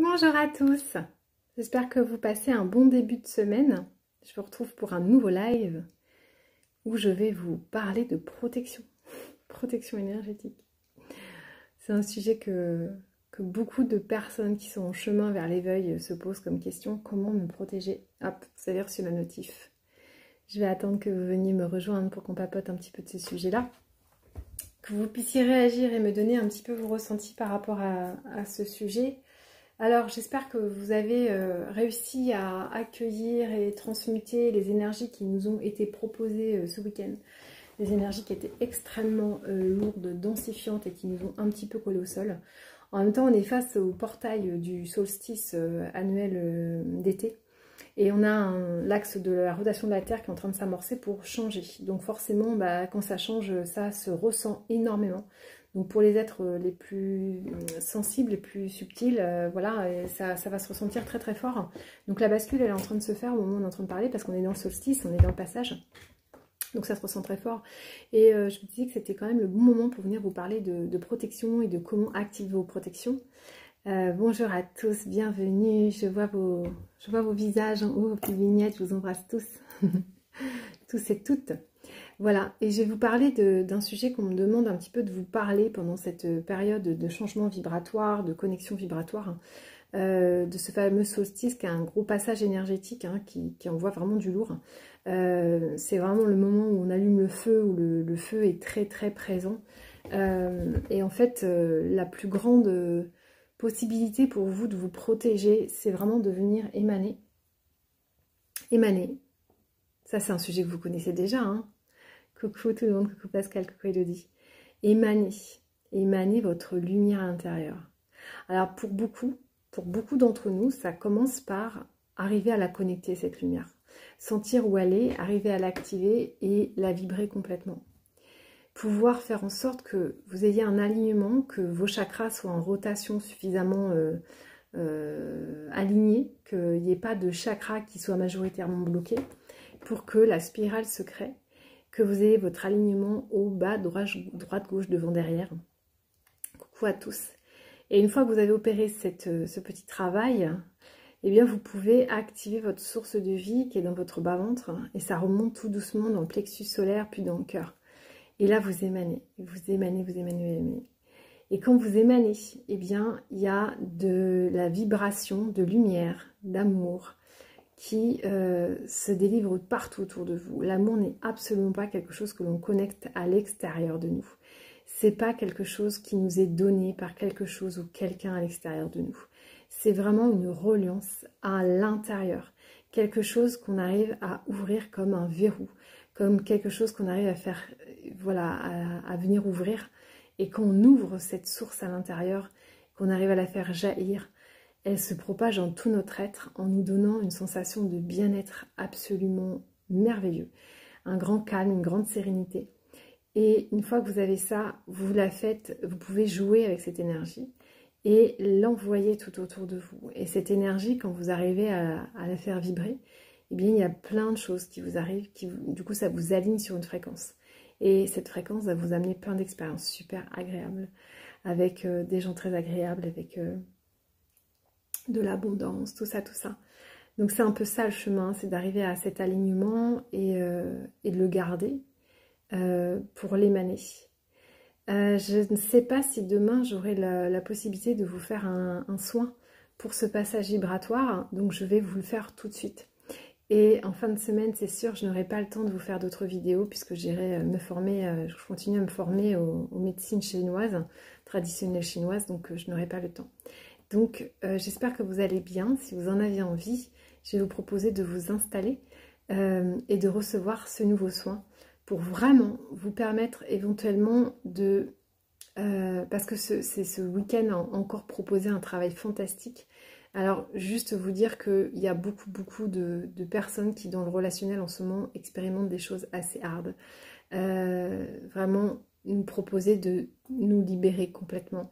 Bonjour à tous, j'espère que vous passez un bon début de semaine. Je vous retrouve pour un nouveau live où je vais vous parler de protection, protection énergétique. C'est un sujet que beaucoup de personnes qui sont en chemin vers l'éveil se posent comme question. Comment me protéger? Hop, vous avez reçu la notif. Je vais attendre que vous veniez me rejoindre pour qu'on papote un petit peu de ce sujet-là. Que vous puissiez réagir et me donner un petit peu vos ressentis par rapport à ce sujet. Alors j'espère que vous avez réussi à accueillir et transmuter les énergies qui nous ont été proposées ce week-end. Des énergies qui étaient extrêmement lourdes, densifiantes et qui nous ont un petit peu collé au sol. En même temps, on est face au portail du solstice annuel d'été. Et on a l'axe de la rotation de la Terre qui est en train de s'amorcer pour changer. Donc forcément, quand ça change, ça se ressent énormément. Donc pour les êtres les plus sensibles, les plus subtils, voilà, ça va se ressentir très très fort. Donc la bascule, elle est en train de se faire au moment où on est en train de parler, parce qu'on est dans le solstice, on est dans le passage. Donc ça se ressent très fort. Et je me disais que c'était quand même le bon moment pour venir vous parler de protection et de comment activer vos protections. Bonjour à tous, bienvenue, je vois vos visages en haut, vos petites vignettes, je vous embrasse tous, tous et toutes. Voilà, et je vais vous parler d'un sujet qu'on me demande un petit peu de vous parler pendant cette période de changement vibratoire, de connexion vibratoire, de ce fameux solstice qui a un gros passage énergétique qui envoie vraiment du lourd. C'est vraiment le moment où on allume le feu, où le feu est très très présent. Et en fait, la plus grande possibilité pour vous de vous protéger, c'est vraiment de venir émaner. Émaner. Ça, c'est un sujet que vous connaissez déjà, hein. Coucou tout le monde, coucou Pascal, coucou Elodie. Émaner. Émaner votre lumière à l'intérieur. Alors, pour beaucoup d'entre nous, ça commence par arriver à la connecter, cette lumière. Sentir où elle est, arriver à l'activer et la vibrer complètement. Pouvoir faire en sorte que vous ayez un alignement, que vos chakras soient en rotation suffisamment alignés, qu'il n'y ait pas de chakras qui soient majoritairement bloqués, pour que la spirale se crée, que vous ayez votre alignement haut, bas, droite, gauche, devant, derrière. Coucou à tous. Et une fois que vous avez opéré ce petit travail, eh bien vous pouvez activer votre source de vie qui est dans votre bas-ventre, et ça remonte tout doucement dans le plexus solaire, puis dans le cœur. Et là, vous émanez, vous émanez, vous émanez, vous émanez. Et quand vous émanez, eh bien, il y a de la vibration, de lumière, d'amour qui se délivre partout autour de vous. L'amour n'est absolument pas quelque chose que l'on connecte à l'extérieur de nous. C'est pas quelque chose qui nous est donné par quelque chose ou quelqu'un à l'extérieur de nous. C'est vraiment une reliance à l'intérieur. Quelque chose qu'on arrive à ouvrir comme un verrou, comme quelque chose qu'on arrive à faire, voilà, à venir ouvrir. Et quand on ouvre cette source à l'intérieur, qu'on arrive à la faire jaillir, elle se propage en tout notre être en nous donnant une sensation de bien-être absolument merveilleux. Un grand calme, une grande sérénité. Et une fois que vous avez ça, vous la faites, vous pouvez jouer avec cette énergie et l'envoyer tout autour de vous. Et cette énergie, quand vous arrivez à la faire vibrer, eh bien, il y a plein de choses qui vous arrivent, du coup, ça vous aligne sur une fréquence. Et cette fréquence va vous amener plein d'expériences super agréables, avec des gens très agréables, avec de l'abondance, tout ça, tout ça. Donc c'est un peu ça le chemin, c'est d'arriver à cet alignement et de le garder pour l'émaner. Je ne sais pas si demain j'aurai la possibilité de vous faire un soin pour ce passage vibratoire, donc je vais vous le faire tout de suite. Et en fin de semaine, c'est sûr, je n'aurai pas le temps de vous faire d'autres vidéos puisque j'irai me former, je continue à me former aux médecines chinoises, traditionnelles chinoises, donc je n'aurai pas le temps. Donc j'espère que vous allez bien. Si vous en avez envie, je vais vous proposer de vous installer et de recevoir ce nouveau soin pour vraiment vous permettre éventuellement de... parce que c'est ce week-end encore proposé un travail fantastique. Alors, juste vous dire qu'il y a beaucoup de personnes qui, dans le relationnel en ce moment, expérimentent des choses assez hardes. Vraiment, nous proposer de nous libérer complètement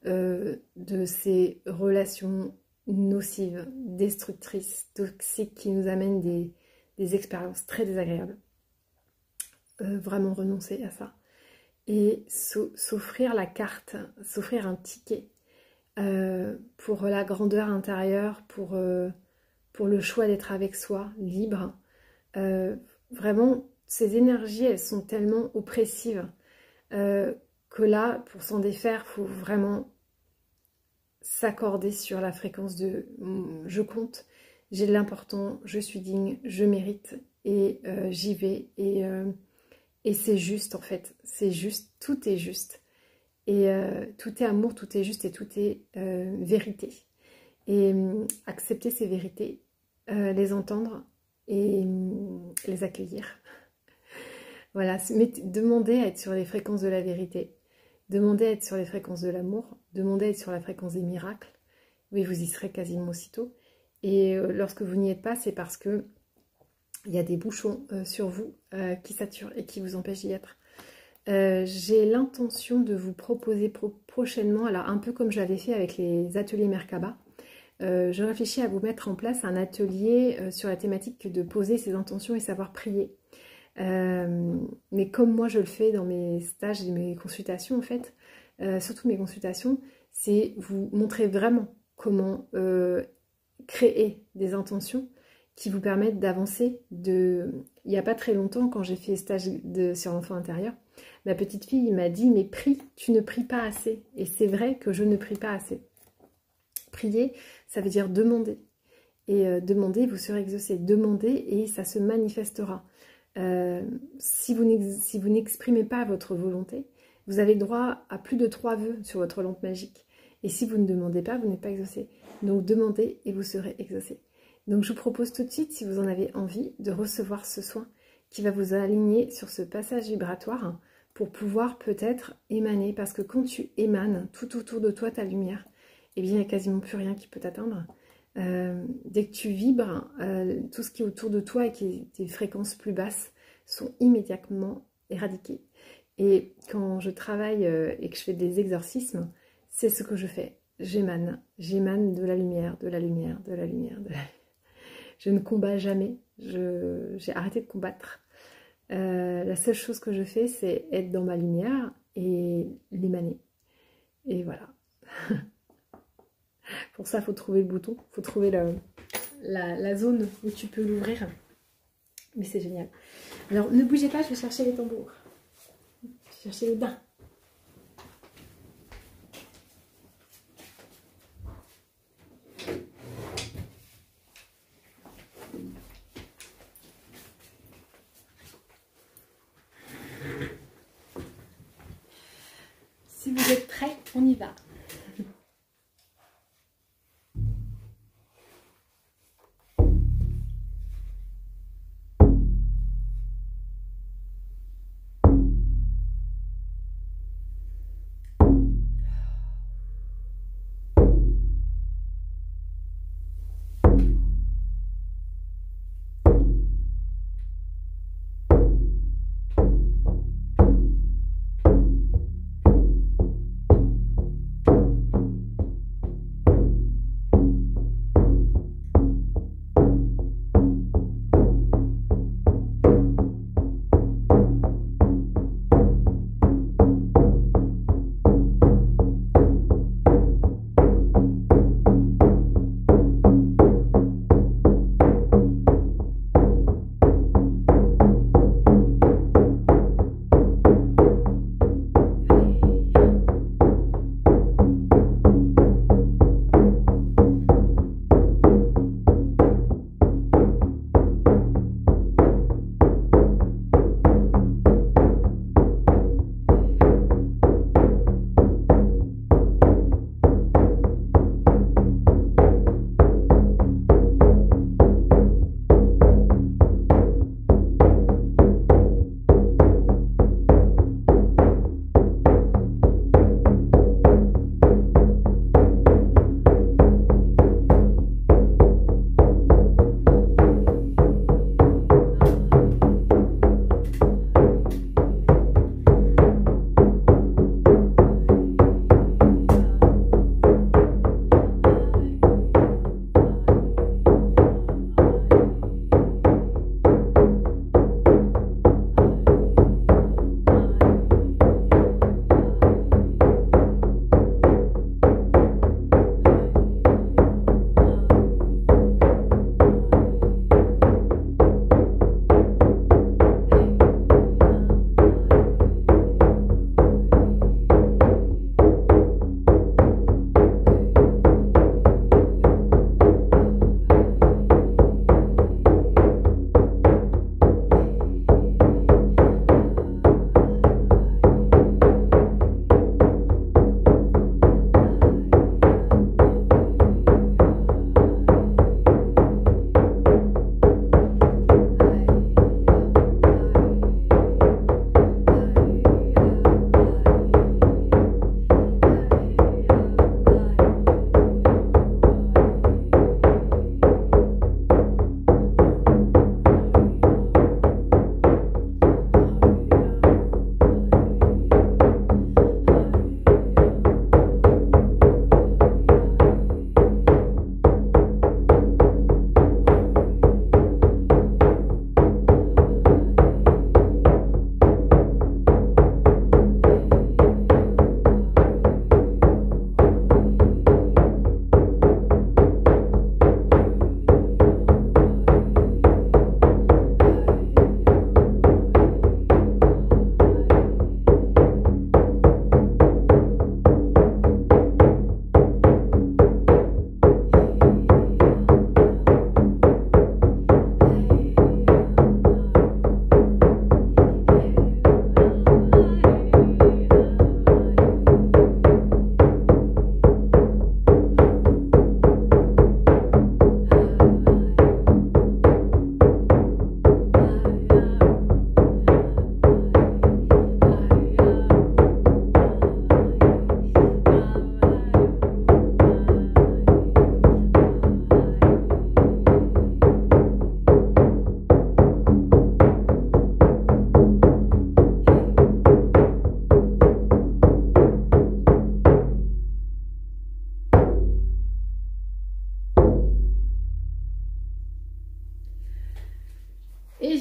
de ces relations nocives, destructrices, toxiques, qui nous amènent des expériences très désagréables. Vraiment renoncer à ça. Et s'offrir la carte, s'offrir un ticket pour la grandeur intérieure, pour le choix d'être avec soi, libre. Vraiment, ces énergies, elles sont tellement oppressives que là, pour s'en défaire, il faut vraiment s'accorder sur la fréquence de je compte, j'ai de l'important, je suis digne, je mérite et j'y vais et c'est juste en fait, c'est juste, tout est juste et tout est amour, tout est juste et tout est vérité et accepter ces vérités, les entendre et les accueillir. Voilà, mais demandez à être sur les fréquences de la vérité. Demandez à être sur les fréquences de l'amour, demandez à être sur la fréquence des miracles, oui, vous y serez quasiment aussitôt. Et lorsque vous n'y êtes pas, c'est parce que il y a des bouchons sur vous qui saturent et qui vous empêchent d'y être. J'ai l'intention de vous proposer prochainement, alors un peu comme je l'avais fait avec les ateliers Merkaba, je réfléchis à vous mettre en place un atelier sur la thématique de poser ses intentions et savoir prier. Mais comme moi je le fais dans mes stages et mes consultations en fait, surtout mes consultations, c'est vous montrer vraiment comment créer des intentions qui vous permettent d'avancer. Il n'y a pas très longtemps, quand j'ai fait stage sur l'enfant intérieur, ma petite fille m'a dit mais prie, tu ne pries pas assez. Et c'est vrai que je ne prie pas assez. Prier, ça veut dire demander. Et demander, vous serez exaucé. Demandez et ça se manifestera. Si vous n'exprimez pas votre volonté, vous avez le droit à plus de 3 vœux sur votre lampe magique. Et si vous ne demandez pas, vous n'êtes pas exaucé. Donc demandez et vous serez exaucé. Donc je vous propose tout de suite, si vous en avez envie, de recevoir ce soin qui va vous aligner sur ce passage vibratoire pour pouvoir peut-être émaner. Parce que quand tu émanes tout autour de toi ta lumière, eh bien il n'y a quasiment plus rien qui peut t'atteindre. Dès que tu vibres, tout ce qui est autour de toi et qui est des fréquences plus basses sont immédiatement éradiquées. Et quand je travaille et que je fais des exorcismes, c'est ce que je fais. J'émane de la lumière, de la lumière, de la lumière, de la lumière. Je ne combats jamais, j'ai arrêté de combattre. La seule chose que je fais, c'est être dans ma lumière et l'émaner. Et voilà. Pour ça, il faut trouver le bouton, il faut trouver la zone où tu peux l'ouvrir. Mais c'est génial. Alors, ne bougez pas, je vais chercher les tambours. Je vais chercher les bains. Si vous êtes prêts, on y va.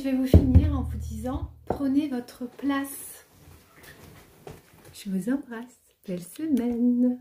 je vais vous finir en vous disant, prenez votre place. Je vous embrasse. Belle semaine.